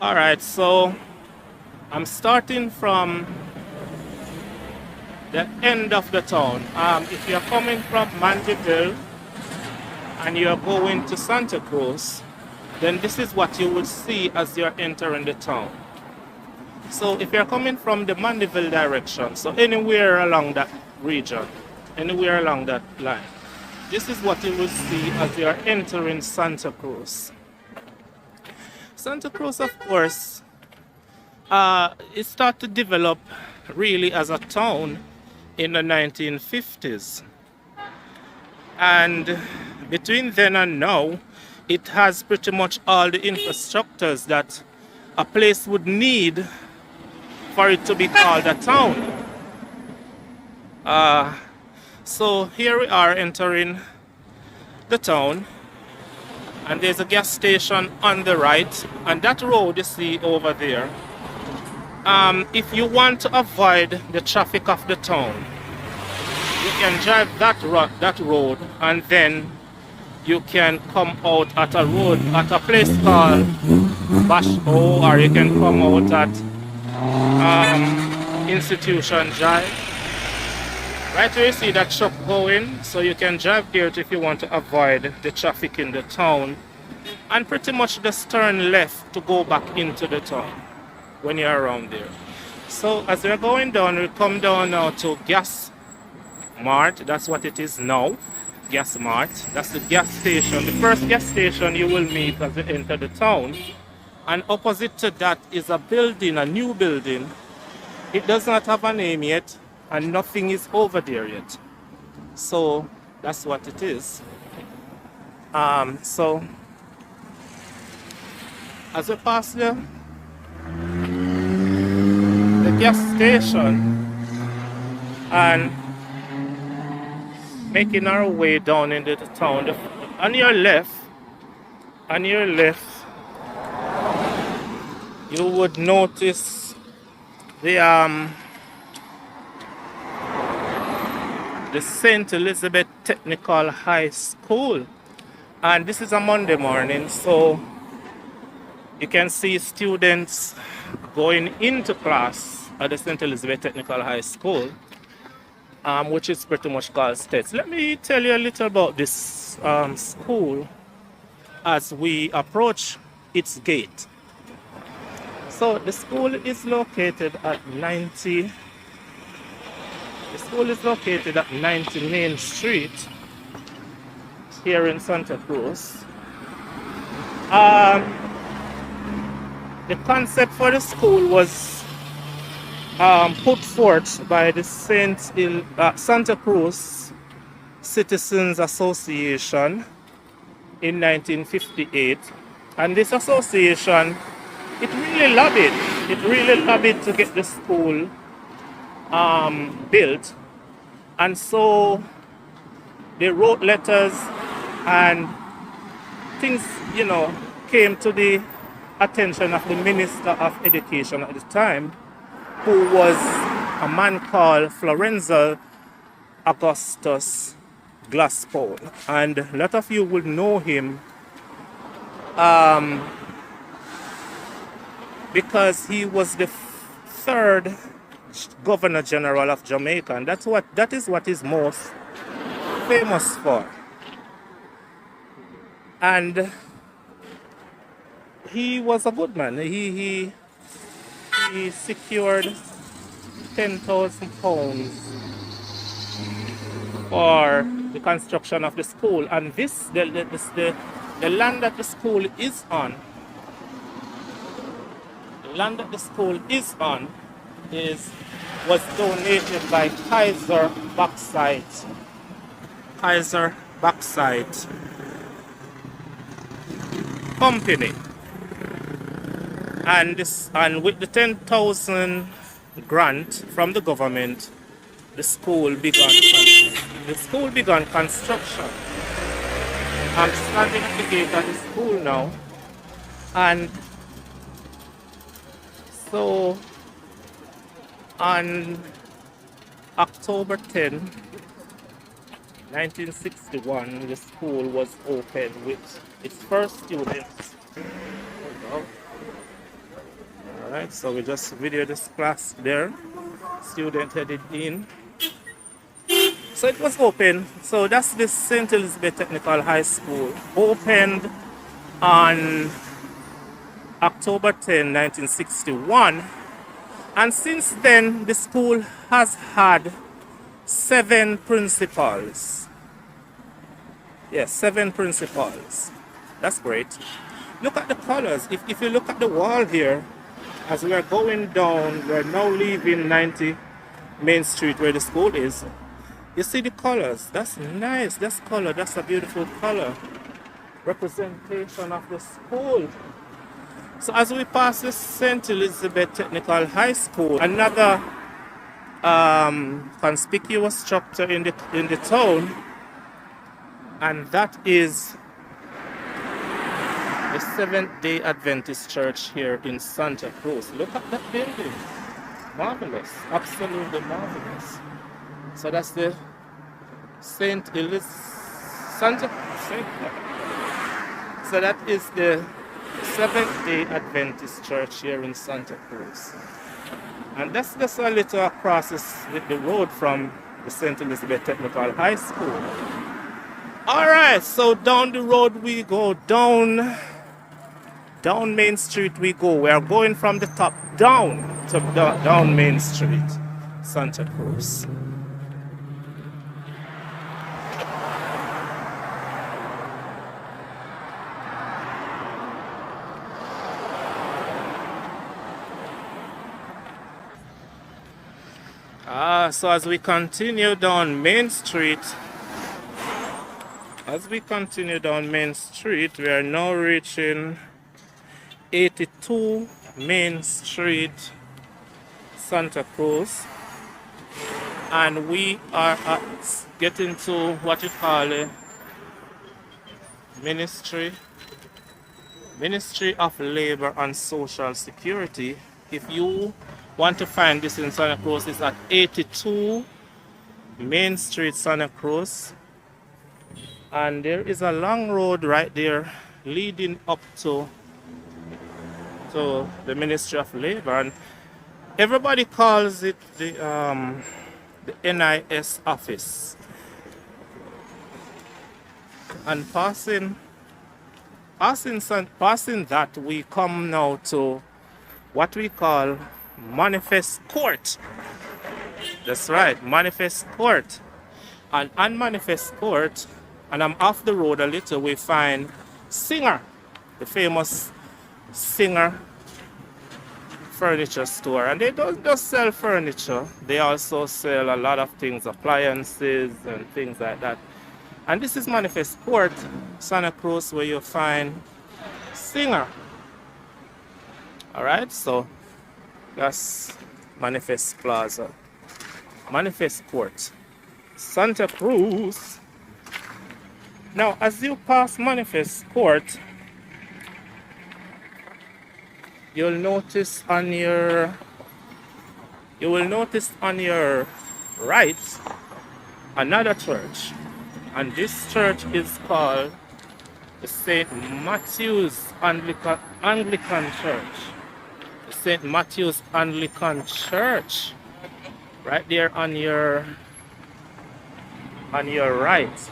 All right, so I'm starting from the end of the town. If you're coming from Mandeville and you're going to Santa Cruz, then this is what you will see as you're entering the town. So if you're coming from the Mandeville direction, so anywhere along that region, anywhere along that line, this is what you will see as you're entering Santa Cruz. Santa Cruz, of course, it started to develop really as a town in the 1950s. And between then and now, it has pretty much all the infrastructures that a place would need for it to be called a town. So here we are entering the town, and there's a gas station on the right, and that road you see over there. If you want to avoid the traffic of the town, you can drive that road, and then you can come out at a place called Bash O, or you can come out at Institution Drive. Right where you see that truck going, so you can drive there if you want to avoid the traffic in the town, and pretty much just turn left to go back into the town when you're around there. So as we're going down, we come down now to Gas Mart. That's what it is now. Gas Mart. That's the gas station. The first gas station you will meet as you enter the town. And opposite to that is a building, a new building. It does not have a name yet, and nothing is over there yet. So that's what it is. So as we pass the gas station and making our way down into the town, on your left, you would notice the St. Elizabeth Technical High School, and this is a Monday morning, so you can see students going into class at the St. Elizabeth Technical High School, which is pretty much called States. Let me tell you a little about this school as we approach its gate. So the school is located at 90 Main Street here in Santa Cruz. The concept for the school was put forth by the Santa Cruz Citizens Association in 1958, and this association, it really lobbied to get the school built, and so they wrote letters, and things, came to the attention of the Minister of Education at the time, who was a man called Florenzo Augustus Glasspool, and a lot of you will know him because he was the third Governor General of Jamaica, and that is what he's most famous for. And he was a good man. He secured £10,000 for the construction of the school, and the land that the school is on, was donated by Kaiser Bauxite Company, and with the 10,000 grant from the government, the school began construction. I'm standing at the gate of the school now, and so on October 10, 1961, the school was opened with its first students. Alright, so we just video this class there. Student headed in. So it was open. So that's the St. Elizabeth Technical High School. Opened on October 10, 1961. And since then, the school has had 7 principals. Yes, 7 principals. That's great. Look at the colors. If you look at the wall here, as we are going down, we're now leaving 90 Main Street where the school is. You see the colors. That's nice. That's color. That's a beautiful color. Representation of the school. So as we pass the St. Elizabeth Technical High School, another conspicuous structure in the town, and that is the Seventh-day Adventist Church here in Santa Cruz. Look at that building. Marvelous. Absolutely marvelous. So that's the St. Elizabeth Santa. So that is the Seventh-day Adventist Church here in Santa Cruz. And that's just a little across the road from the St. Elizabeth Technical High School. Alright, so down the road we go, down Main Street we go. We are going from the top down to down Main Street, Santa Cruz. So as we continue down Main Street, we are now reaching 82 Main Street, Santa Cruz, and we are getting to what you call a Ministry of Labor and Social Security. If you want to find this in Santa Cruz, it's at 82 Main Street, Santa Cruz, and there is a long road right there leading up to the Ministry of Labor, and everybody calls it the NIS office. And passing that, we come now to what we call Manifest Court. That's right, Manifest Court. And on Manifest Court, and I'm off the road a little, we find Singer, the famous Singer furniture store. And they don't just sell furniture, they also sell a lot of things, appliances and things like that. And this is Manifest Court, Santa Cruz, where you find Singer. Alright, so that's Manifest Plaza, Manifest Court, Santa Cruz. Now, as you pass Manifest Court, you'll notice on your right another church, and this church is called the St. Matthew's Anglican Church. The St. Matthew's Anglican Church, right there on your right.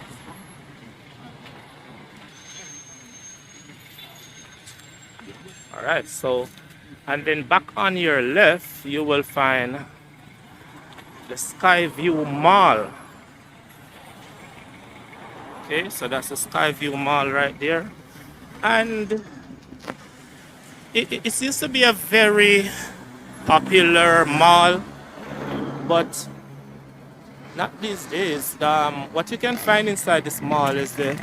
All right, so, and then back on your left, you will find the Skyview Mall. Okay, so that's the Skyview Mall right there. And it used to be a very popular mall, but not these days. What you can find inside this mall is the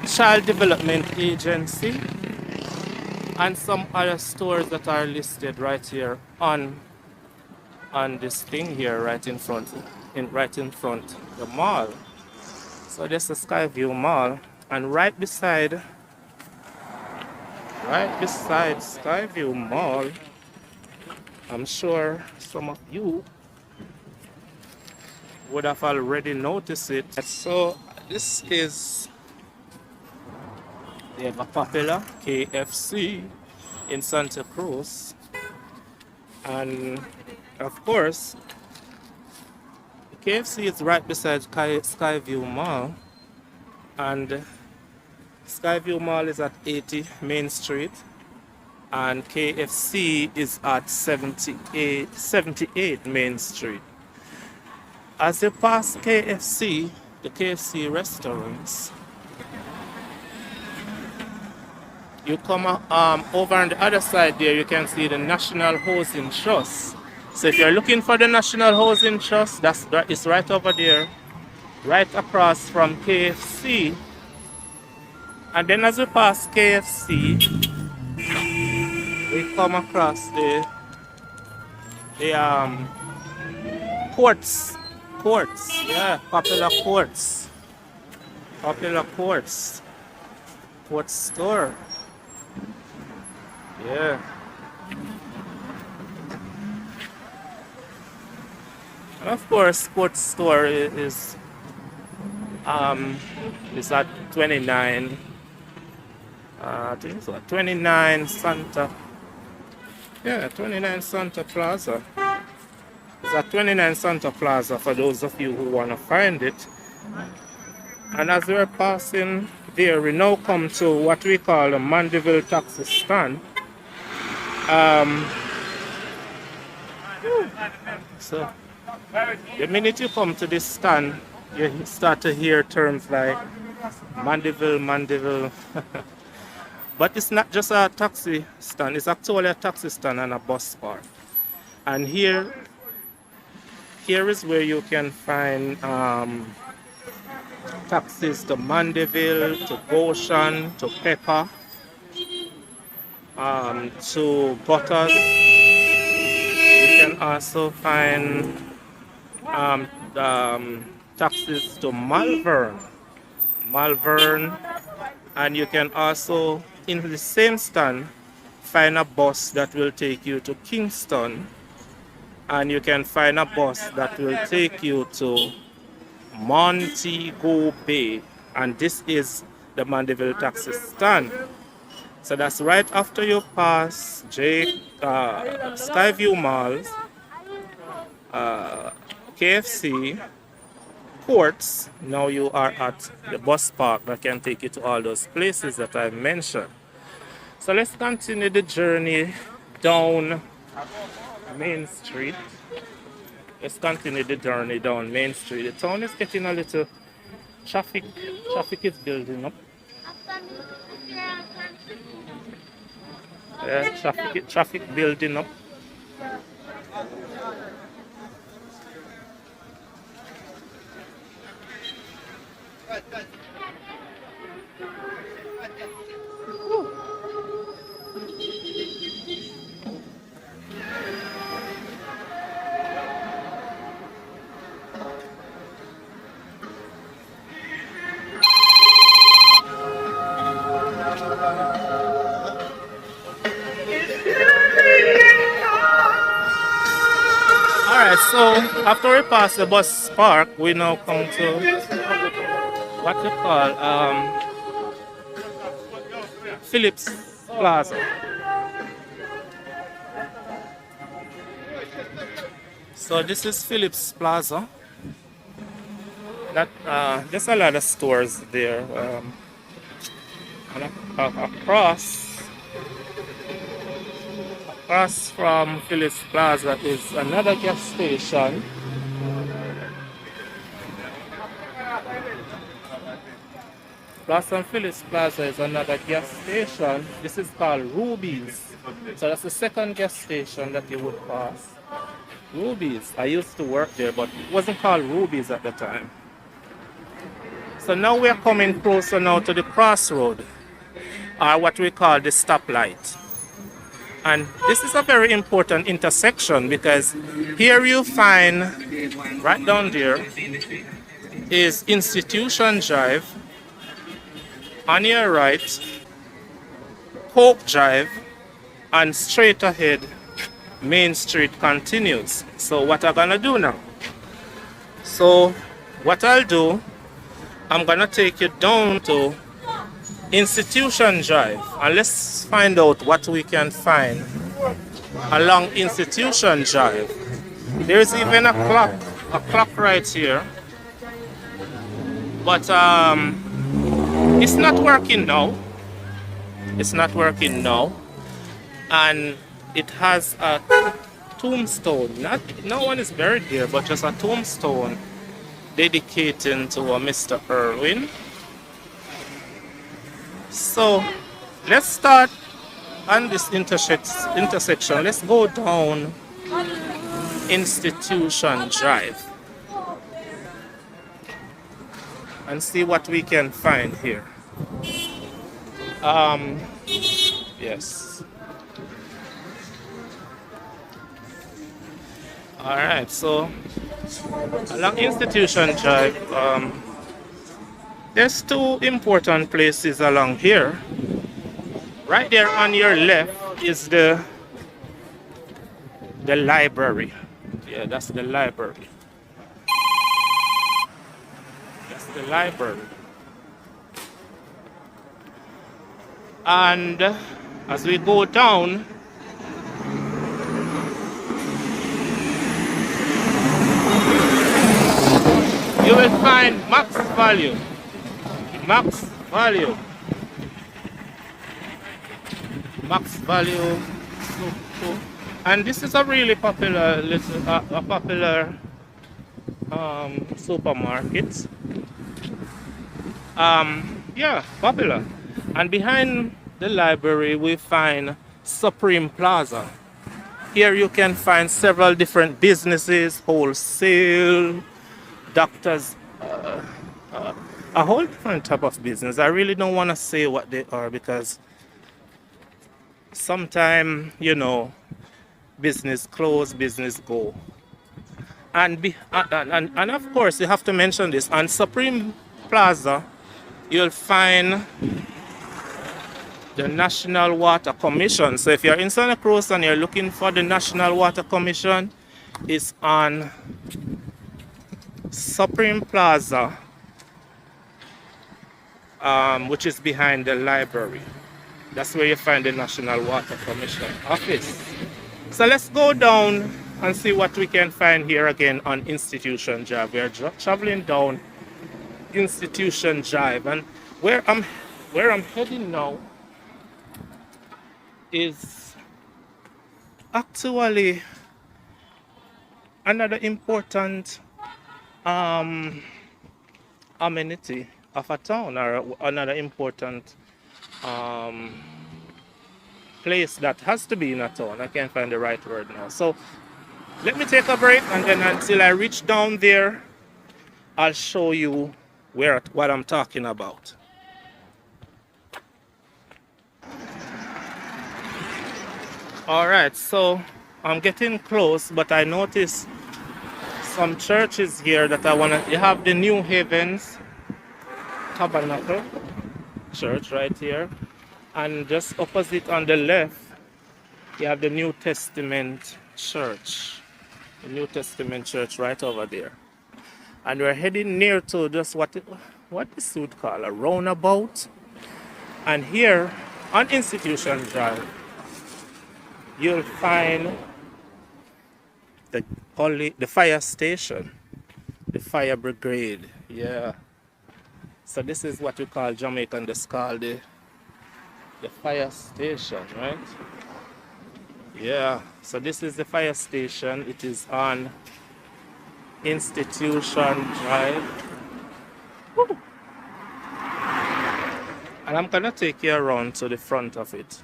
Child Development Agency and some other stores that are listed right here on this thing here, right in front the mall. So this is Skyview Mall, and right beside Skyview Mall, I'm sure some of you would have already noticed it. So this is the ever popular KFC in Santa Cruz. And of course, KFC is right beside Skyview Mall, and Skyview Mall is at 80 Main Street, and KFC is at 78 Main Street. As you pass KFC, the KFC restaurants, you come over on the other side there, you can see the National Housing Trust. So if you're looking for the National Housing Trust, it's right over there, right across from KFC. And then as we pass KFC, we come across the Quartz, yeah, Popular Quartz store, yeah. And of course, Quartz store is at 29. I think it's what, 29 Santa. Yeah, 29 Santa Plaza. It's at 29 Santa Plaza for those of you who want to find it. And as we're passing there, we now come to what we call the Mandeville taxi stand. So the minute you come to this stand, you start to hear terms like Mandeville. But it's not just a taxi stand, it's actually a taxi stand and a bus park. And here is where you can find taxis to Mandeville, to Goshen, to Pepper, to Butters. You can also find taxis to Malvern, and you can also, in the same stand, find a bus that will take you to Kingston, and you can find a bus that will take you to Montego Bay, and this is the Mandeville taxi stand. So that's right after you pass Skyview Malls, KFC, Quartz. Now you are at the bus park that can take you to all those places that I mentioned. So let's continue the journey down Main Street. Let's continue the journey down Main Street. The town is getting a little traffic is building up. Yeah, traffic building up. Alright, so after we pass the bus park, we now come to what we call Phillips Plaza. So this is Phillips Plaza. That there's a lot of stores there. And across from Phillips Plaza is another gas station. Plus on Phillips Plaza is another gas station. This is called Ruby's. So that's the second gas station that you would pass. Ruby's. I used to work there, but it wasn't called Ruby's at the time. So now we're coming closer now to the crossroad, or what we call the stoplight. And this is a very important intersection because here you find, right down there, is Institution Drive. On your right, Hope Drive, and straight ahead, Main Street continues. So what I'm gonna do now? So what I'll do, I'm gonna take you down to Institution Drive and let's find out what we can find along Institution Drive. There's even a clock right here, but it's not working now. It's not working now, and it has a tombstone. Not no one is buried there, but just a tombstone dedicating to a Mr. Irwin. So let's start on this intersection. Let's go down Institution Drive and see what we can find here. Yes. All right. So along Institution Drive, there's two important places along here. Right there on your left is the library. Yeah, that's the library. That's the library. And as we go down, you will find max value. Max value. Max value. And this is a really popular supermarket. Yeah, popular. And behind the library we find Supreme Plaza. Here you can find several different businesses, wholesale, doctors, a whole different type of business. I really don't want to say what they are because sometimes, you know, business close, business go. And of course you have to mention this. On Supreme Plaza you'll find the National Water Commission. So if you're in Santa Cruz and you're looking for the National Water Commission, it's on Supreme Plaza, which is behind the library. That's where you find the National Water Commission office. So let's go down and see what we can find here again on Institution Drive. We are traveling down Institution Drive, and where I'm heading now is actually another important amenity of a town, or another important place that has to be in a town. I can't find the right word now. So let me take a break, and then until I reach down there, I'll show you what I'm talking about. All right, so I'm getting close, but I noticed some churches here that I want to. You have the New Havens Tabernacle Church right here, and just opposite on the left you have the New Testament Church. The New Testament Church right over there. And we're heading near to just what this would call a roundabout. And here on Institution Drive you'll find the fire station, the fire brigade. Yeah. So this is what we call Jamaican, this called the fire station, right? Yeah. So this is the fire station. It is on Institution Drive. Woo. And I'm gonna take you around to the front of it.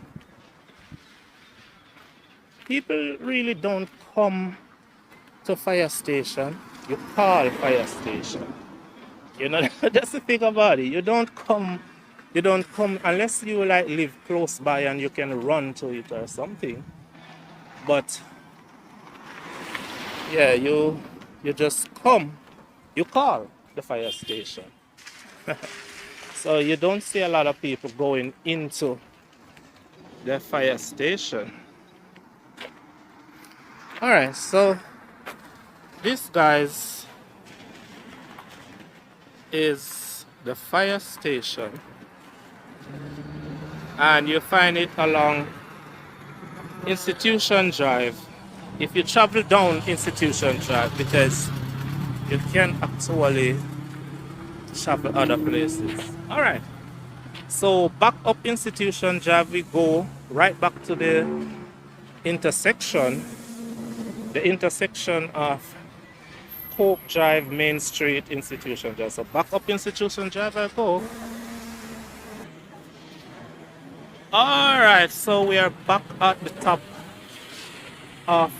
People really don't come to fire station. You call fire station. You know, that's the thing about it. You don't come unless you like live close by and you can run to it or something. But yeah, you just come, you call the fire station. So you don't see a lot of people going into the fire station. Alright, so this, guys, is the fire station, and you find it along Institution Drive. If you travel down Institution Drive, because you can actually travel other places. All right. So back up Institution Drive, we go right back to the intersection of Coke Drive, Main Street, Institution Drive. So back up Institution Drive I go. All right, so we are back at the top of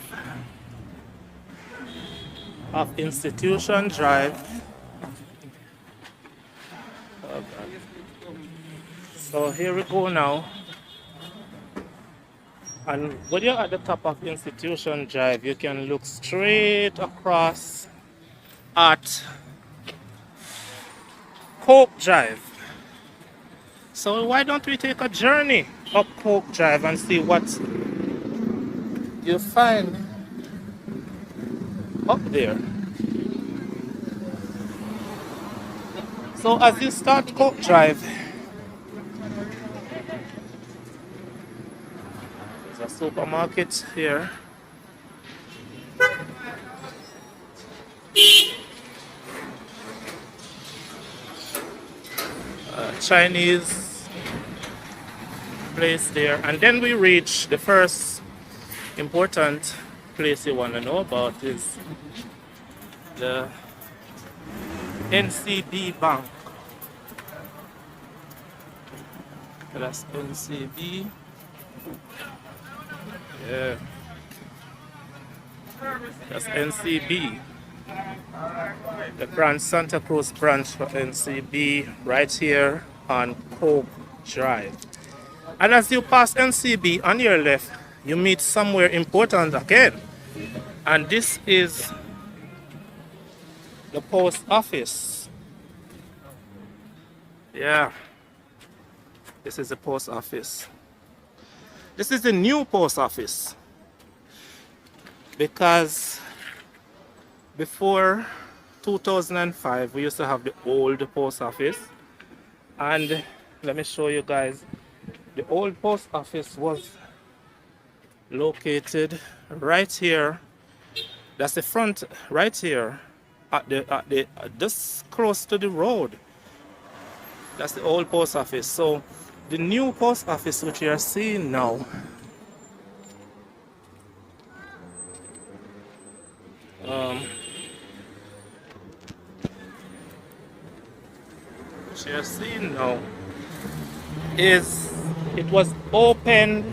Institution Drive. Okay. So here we go now. And when you're at the top of Institution Drive, you can look straight across at Coke Drive. So why don't we take a journey up Coke Drive and see what you find up there. So as you start Coke Drive, there's a supermarket here. Chinese place there, and then we reach the first important place you want to know about is the NCB Bank. That's NCB. Yeah. That's NCB. The branch, Santa Cruz branch for NCB, right here on Coke Drive. And as you pass NCB on your left, you meet somewhere important again. And this is the post office. Yeah. This is the post office. This is the new post office. Because before 2005, we used to have the old post office. And let me show you guys. The old post office was located right here. That's the front right here just close to the road. That's the old post office. So the new post office which you are seeing now which you are seeing now is it was opened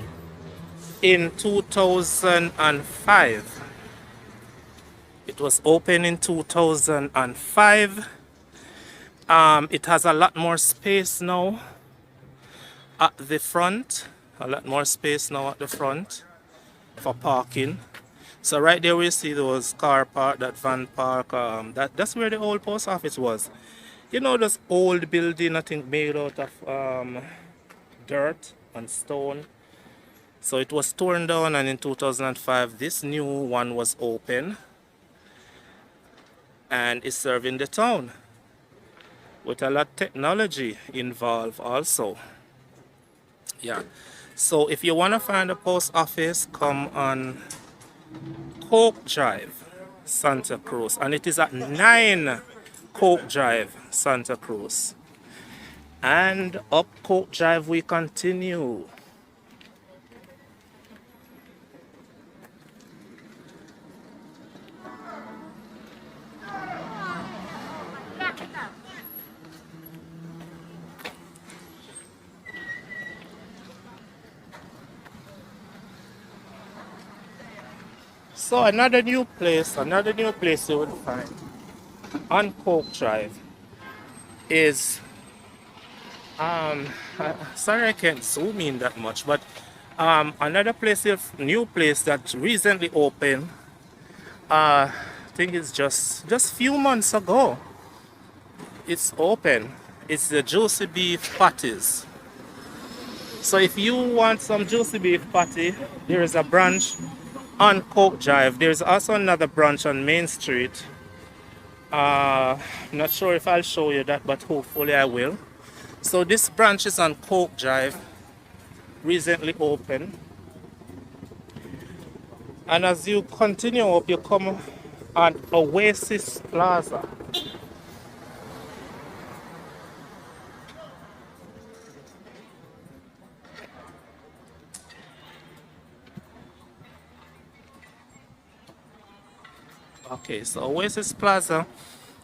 in 2005. It was opened in 2005. It has a lot more space now at the front. A lot more space now at the front for parking. So right there we see those car park, that van park. That's where the old post office was. You know, this old building, I think made out of dirt and stone. So it was torn down, and in 2005 this new one was open and is serving the town with a lot of technology involved also. Yeah, so if you want to find a post office, come on Coke Drive, Santa Cruz, and it is at 9 Coke Drive, Santa Cruz. And up Coke Drive we continue. So another new place you would find on Coke Drive is sorry I can't zoom in that much, but another place, new place that recently opened, I think it's just few months ago. It's open. It's the juicy beef patties. So if you want some juicy beef patty, there is a branch on Coke Drive. There's also another branch on Main Street. Not sure if I'll show you that, but hopefully I will. So this branch is on Coke Drive, recently opened. And as you continue up, you come at Oasis Plaza. Okay, so Oasis Plaza.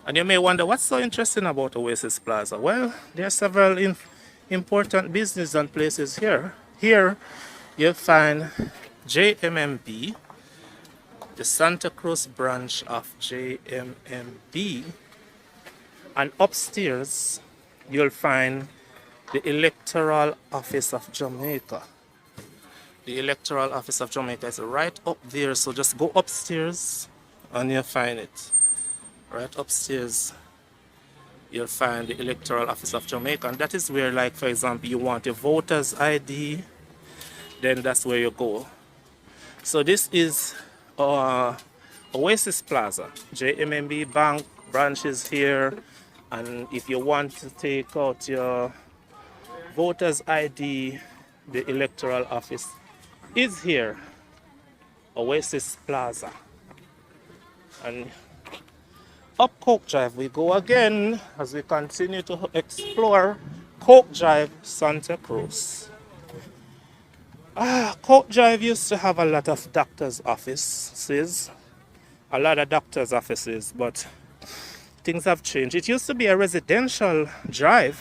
And you may wonder, what's so interesting about Oasis Plaza? Well, there are several important business and places here. Here, you'll find JMMB, the Santa Cruz branch of JMMB. And upstairs, you'll find the Electoral Office of Jamaica. The Electoral Office of Jamaica is right up there, so just go upstairs and you'll find it. Right upstairs, you'll find the Electoral Office of Jamaica, and that is where, like, for example, you want a voter's ID, then that's where you go. So this is Oasis Plaza. JMMB Bank branch is here, and if you want to take out your voter's ID, the Electoral Office is here, Oasis Plaza. And up Coke Drive we go again as we continue to explore Coke Drive, Santa Cruz. Coke Drive used to have a lot of doctors' offices, but things have changed. It used to be a residential drive,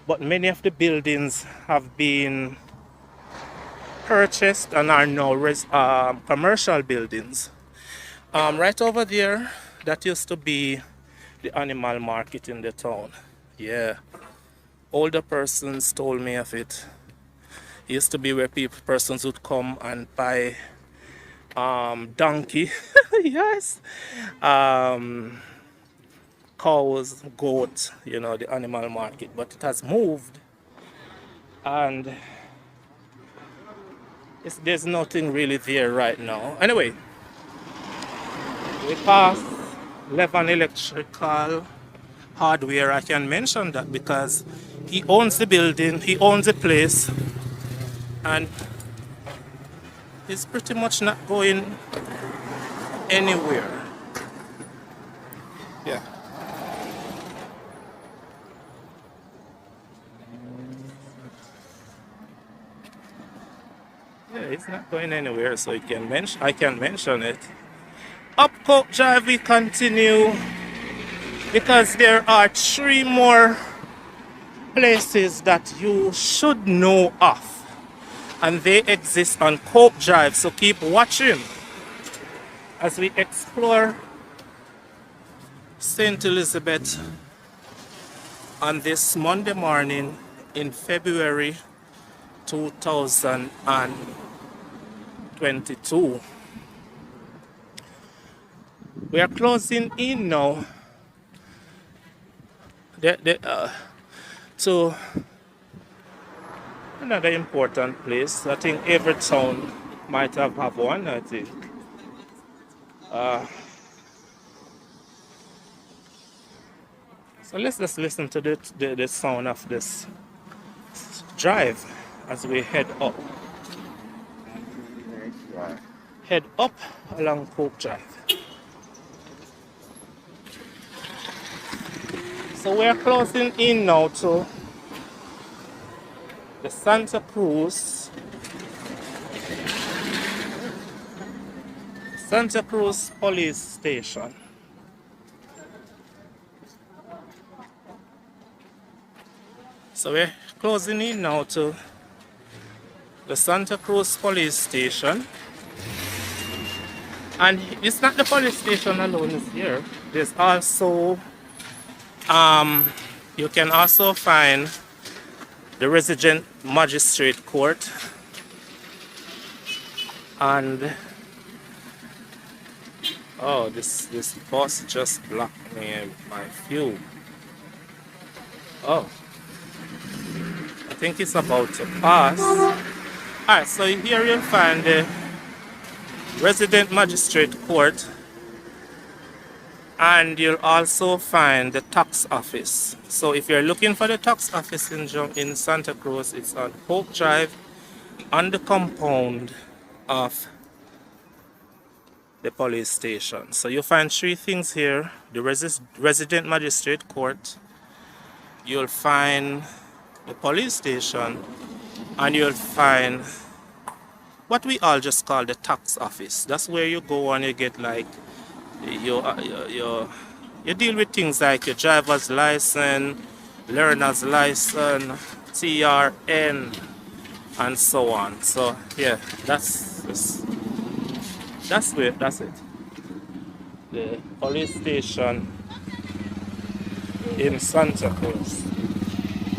but many of the buildings have been purchased and are now commercial buildings. Right over there, that used to be the animal market in the town. Yeah, older persons told me of it. It used to be where persons would come and buy donkey, yes, cows, goat, you know, the animal market. But it has moved, and there's nothing really there right now. Anyway, we pass Levan Electrical Hardware. I can mention that because he owns the building, he owns the place, and he's pretty much not going anywhere. Yeah. Yeah, he's not going anywhere, so I can mention it. Up Coke Drive we continue because there are 3 more places that you should know of, and they exist on Coke Drive, so keep watching as we explore St. Elizabeth on this Monday morning in February 2022. We are closing in now to another important place. I think every town might have one, I think. So let's just listen to the sound of this drive as we head up. Head up along Coke Drive. So we're closing in now to the Santa Cruz police station. So we're closing in now to the Santa Cruz police station. And it's not the police station alone is here. There's also you can also find the resident magistrate court, and oh, this bus just blocked me my view. Oh, I think it's about to pass. Alright, so here you'll find the resident magistrate court, and you'll also find the tax office. So if you're looking for the tax office in Santa Cruz, it's on Coke Drive on the compound of the police station. So you'll find three things here: the resident magistrate court, you'll find the police station, and you'll find what we all just call the tax office. That's where you go and you get like your you deal with things like your driver's license, learner's license, TRN, and so on. So yeah, that's it. The police station in Santa Cruz.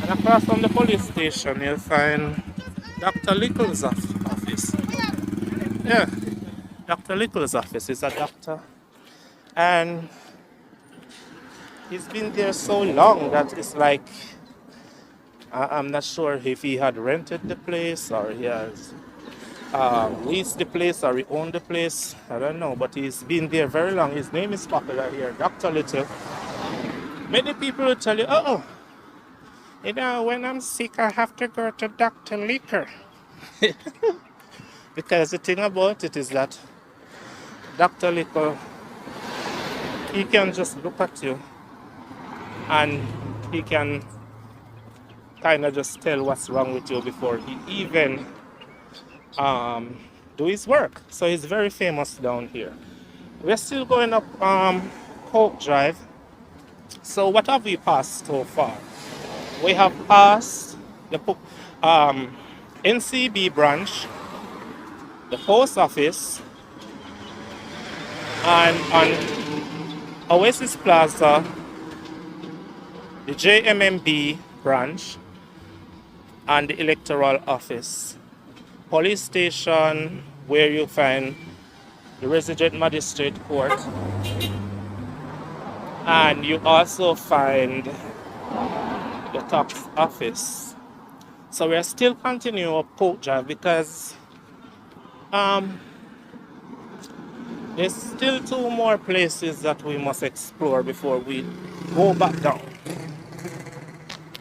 And across from the police station you'll find Dr. Little's office. Yeah, Dr. Little's office is a doctor. And he's been there so long that it's like, I'm not sure if he had rented the place or he has leased the place or he owned the place. I don't know, but he's been there very long. His name is popular here, Dr. Little. Many people will tell you, oh, you know, when I'm sick, I have to go to Dr. Liquor. Because the thing about it is that Dr. Liquor, he can just look at you and he can kind of just tell what's wrong with you before he even do his work. So he's very famous down here. We're still going up Coke Drive. So what have we passed so far? We have passed the NCB branch, the post office, and on Oasis Plaza, the JMMB branch, and the electoral office. Police station, where you find the resident magistrate court, and you also find the tax office. So we're still continuing up Coke Drive because there's still two more places that we must explore before we go back down.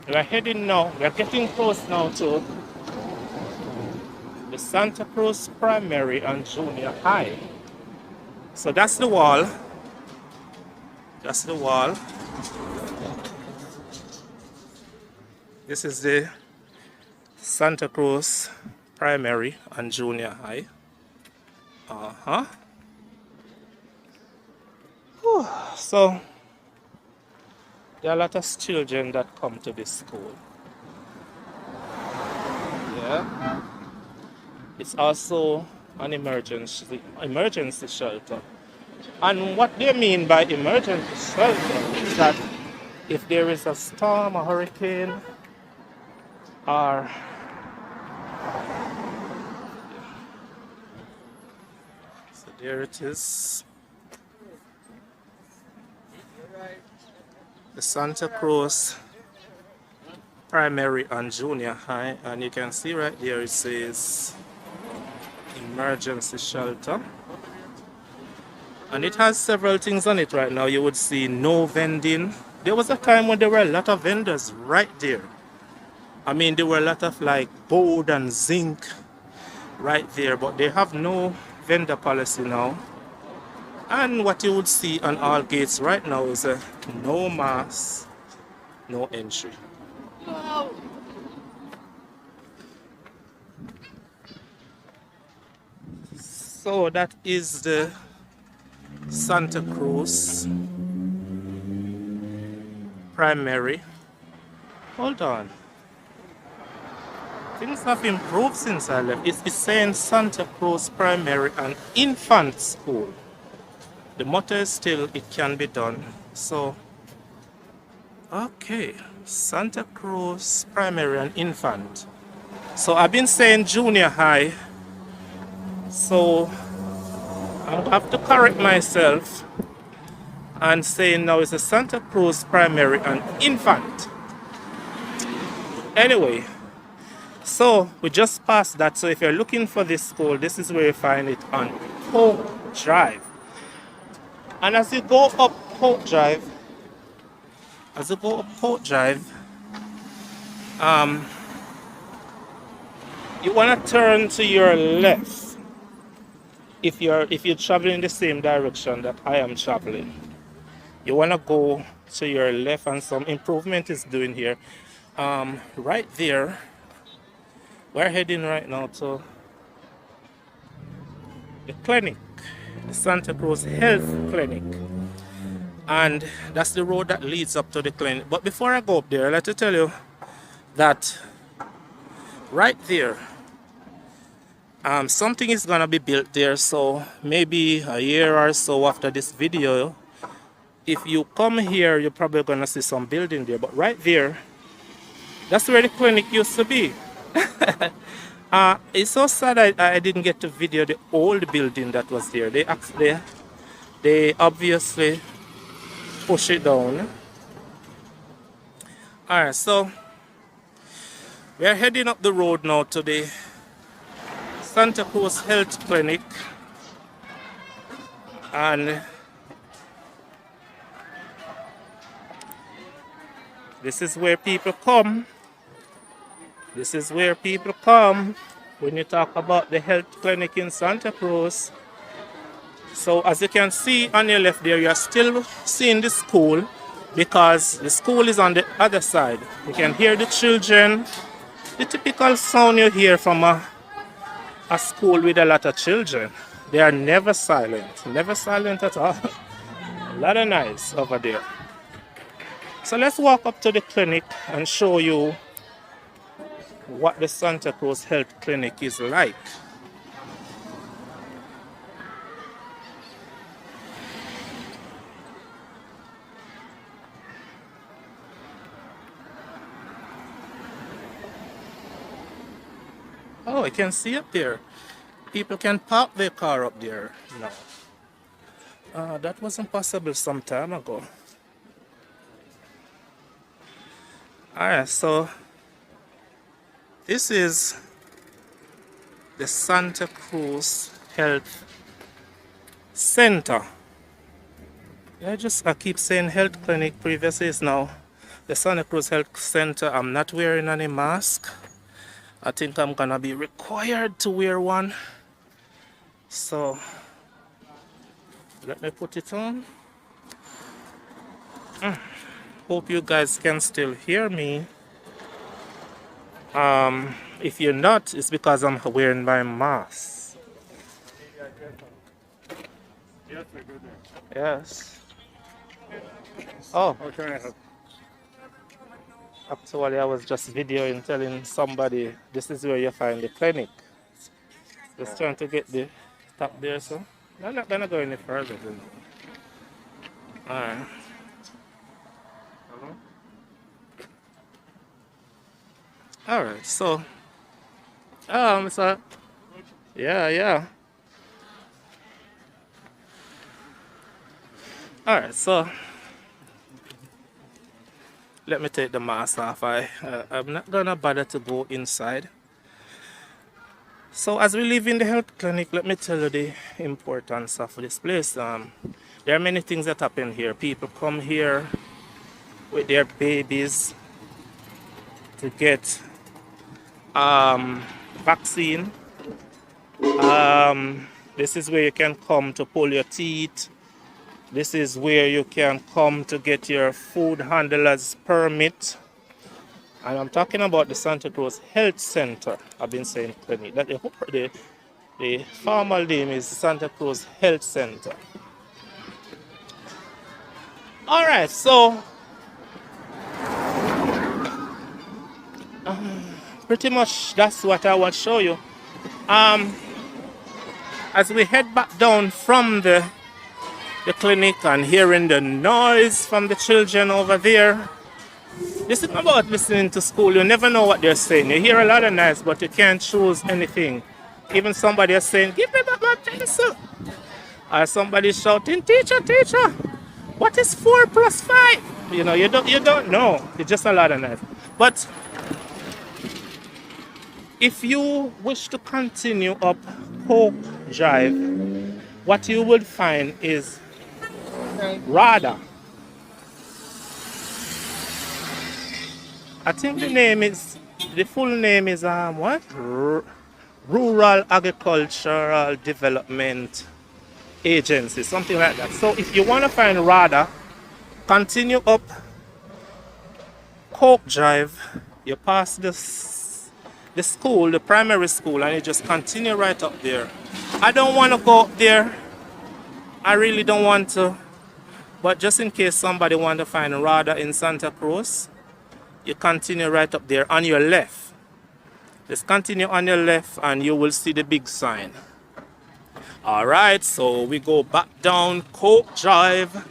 We're heading now, we're getting close now to the Santa Cruz Primary and Junior High. So that's the wall. That's the wall. This is the Santa Cruz Primary and Junior High. So there are a lot of children that come to this school. Yeah. It's also an emergency shelter. And what they mean by emergency shelter is that if there is a storm, a hurricane, or so there it is. The Santa Cruz Primary and Junior High, and you can see right there it says emergency shelter, and it has several things on it right now. You would see no vending. There was a time when there were a lot of vendors right there. I mean, there were a lot of like board and zinc right there, but they have no vendor policy now. And what you would see on all gates right now is a no mask, no entry. No. So that is the Santa Cruz Primary. Hold on. Things have improved since I left. It's saying Santa Cruz Primary and Infant School. The motto is still, it can be done. So, okay, Santa Cruz Primary and Infant. So I've been saying junior high. So I have to correct myself and say now it's a Santa Cruz Primary and Infant. Anyway, so we just passed that. So if you're looking for this school, this is where you find it on Coke Drive. And as you go up Coke Drive, you want to turn to your left if you're traveling the same direction that I am traveling, you want to go to your left, and some improvement is doing here. Right there, we're heading right now to the clinic, the Santa Cruz Health Clinic, and that's the road that leads up to the clinic. But before I go up there, I'd like to tell you that right there, something is gonna be built there. So maybe a year or so after this video, if you come here, you're probably gonna see some building there. But right there, that's where the clinic used to be. It's so sad I didn't get to video the old building that was there. They obviously push it down. Alright, so we're heading up the road now to the Santa Cruz Health Clinic, and this is where people come. This is where people come when you talk about the health clinic in Santa Cruz. So as you can see on your left there, you are still seeing the school, because the school is on the other side. You can hear the children, the typical sound you hear from a school with a lot of children. They are never silent at all. A lot of noise over there. So let's walk up to the clinic and show you what the Santa Cruz Health Clinic is like. Oh, I can see up there. People can park their car up there now. That wasn't possible some time ago. Alright, so this is the Santa Cruz Health Center. I keep saying health clinic. Previously is now the Santa Cruz Health Center. I'm not wearing any mask. I think I'm gonna be required to wear one. So let me put it on. Hope you guys can still hear me. If you're not, it's because I'm wearing my mask. Yes. Oh. Actually, I was just videoing, telling somebody this is where you find the clinic. Just trying to get the top there, so I'm not gonna go any further. Alright. Alright, so yeah. Alright, so let me take the mask off. I'm not gonna bother to go inside. So as we live in the health clinic, let me tell you the importance of this place. There are many things that happen here. People come here with their babies to get vaccine. This is where you can come to pull your teeth. This is where you can come to get your food handler's permit. And I'm talking about the Santa Cruz Health Center. I've been saying clinic. The formal name is Santa Cruz Health Center. Alright, so pretty much that's what I want to show you. As we head back down from the clinic and hearing the noise from the children over there. This is about listening to school. You never know what they're saying. You hear a lot of noise, but you can't choose anything. Even somebody is saying, "Give me back my pencil." Or somebody shouting, "Teacher, teacher, what is 4 plus 5?" You know, you don't know. It's just a lot of noise. But if you wish to continue up Polk Drive, what you will find is rather, I think the full name is what? Rural Agricultural Development Agency, something like that. So if you want to find RADA, continue up Coke Drive, you pass the school, the primary school, and you just continue right up there. I don't want to go up there. I really don't want to. But just in case somebody want to find RADA in Santa Cruz, you continue right up there on your left. Just continue on your left and you will see the big sign. Alright, so we go back down Coke Drive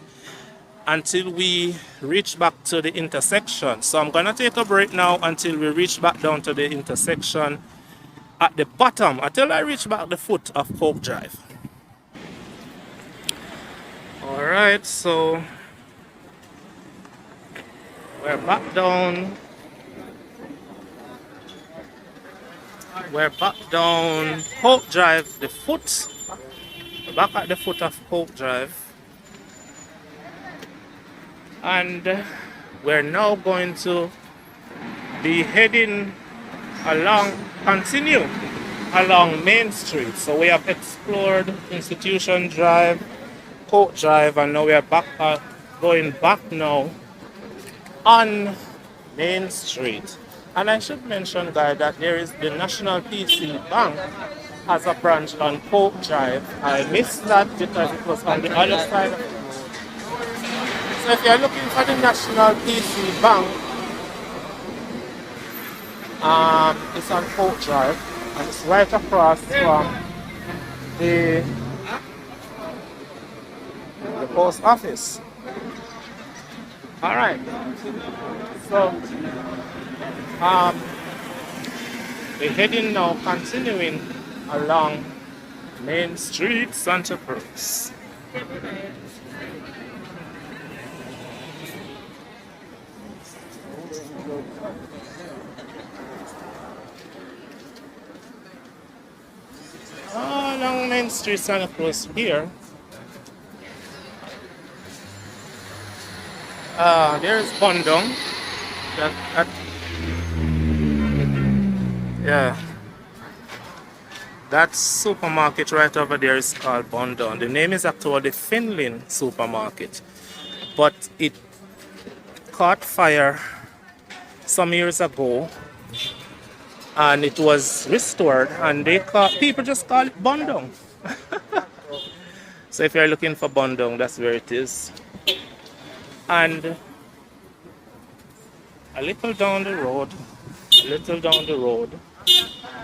until we reach back to the intersection. So I'm gonna take a break now until we reach back down to the intersection at the bottom, until I reach back the foot of Coke Drive. Alright, so we're back down. We're back down Coke Drive, the foot. We're back at the foot of Coke Drive. And we're now going to be heading continue along Main Street. So we have explored Institution Drive, Coke Drive, and now we are going back now on Main Street. And I should mention, guys, that there is the National PC Bank has a branch on Coke Drive. I missed that because it was on the other side of the road. So if you're looking for the National PC Bank, it's on Coke Drive, and it's right across from the post office. All right. So we're heading now, continuing along Main Street, Santa Cruz. Along Main Street, Santa Cruz here. There's Bondong. Yeah. That supermarket right over there is called Bondong. The name is actually Finland Supermarket. But it caught fire some years ago and it was restored, and people just call it Bondong. So if you're looking for Bondong, that's where it is. And a little down the road,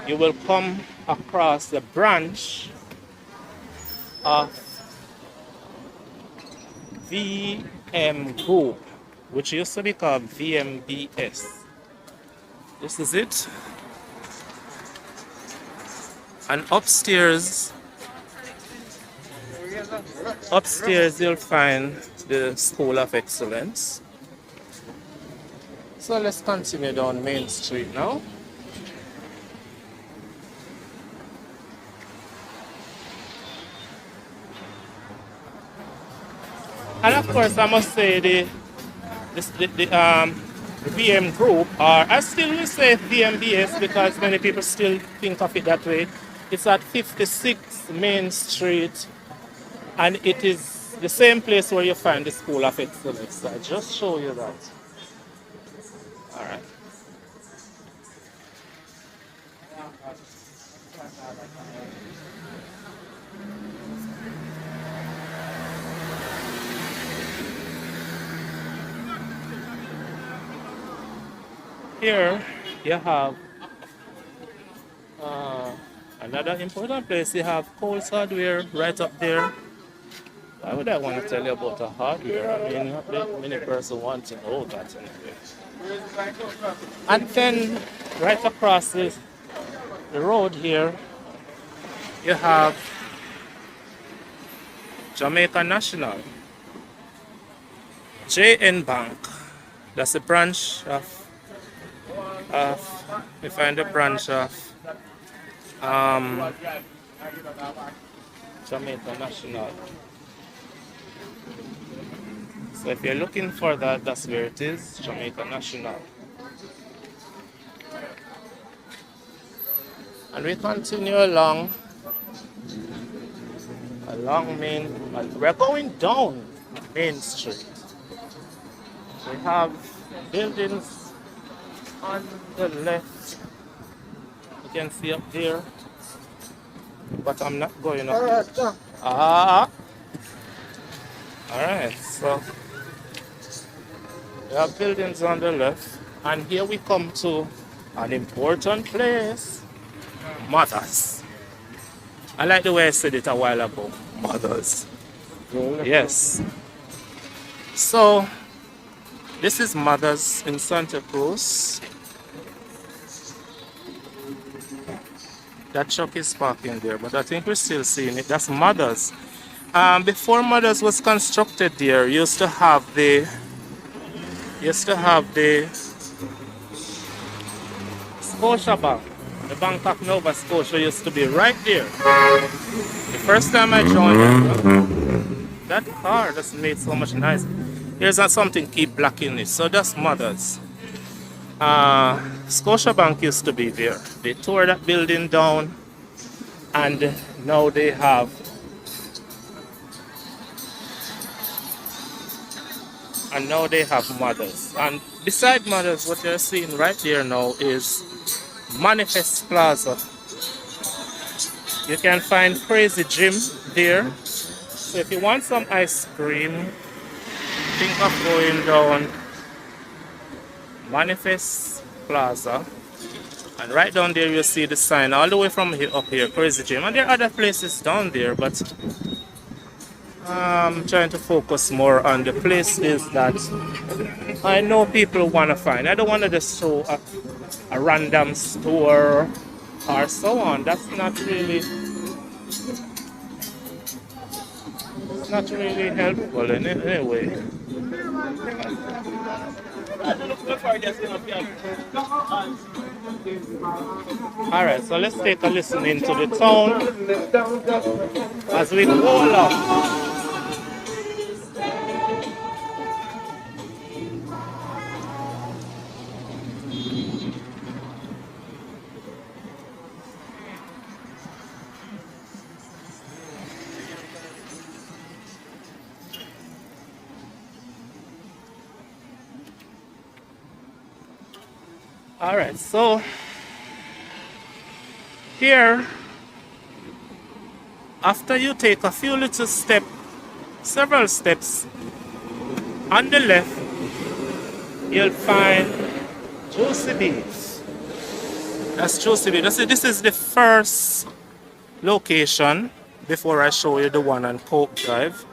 you will come across the branch of VM Group, which used to be called VMBS. This is it. And upstairs you'll find the School of Excellence. So let's continue down Main Street now. And of course, I must say the VM Group, or I still will say VMBS because many people still think of it that way. It's at 56 Main Street, and it is the same place where you find the School of Excellence. So I just show you that. All right. Here you have another important place. You have Coles Hardware right up there. Why would I want to tell you about a hardware? I mean, not many person want to know that anyway. And then right across the road here, you have Jamaica National, JN Bank. That's the branch of we find the branch of Jamaica National. So if you're looking for that, that's where it is, Jamaica National. And we continue along Main. We're going down Main Street. We have buildings on the left. You can see up there. But I'm not going up. Ah. Alright, so we have buildings on the left. And here we come to an important place. Mothers. I like the way I said it a while ago. Mothers. Yes. So, this is Mothers in Santa Cruz. That truck is parking there, but I think we're still seeing it. That's Mothers. Before Mothers was constructed there, used to have the Scotia Bank. The Bank of Nova Scotia used to be right there. The first time I joined, that car just made so much noise. Here's something keep blocking it. So that's Mothers. Scotia Bank used to be there. They tore that building down, and now they have Mothers. And beside Mothers, what you're seeing right there now is Manifest Plaza. You can find Crazy Jim there. So if you want some ice cream, think of going down Manifest Plaza. And right down there you'll see the sign all the way from here up here, Crazy Jim. And there are other places down there, but I'm trying to focus more on the places that I know people want to find. I don't want to just show a random store or so on. That's not really helpful in any way. Alright, so let's take a listen into the town as we go along. Alright, so here, after you take a few little steps, several steps, on the left, you'll find Juicy Beef. That's Juicy Beef. This is the first location before I show you the one on Coke Drive.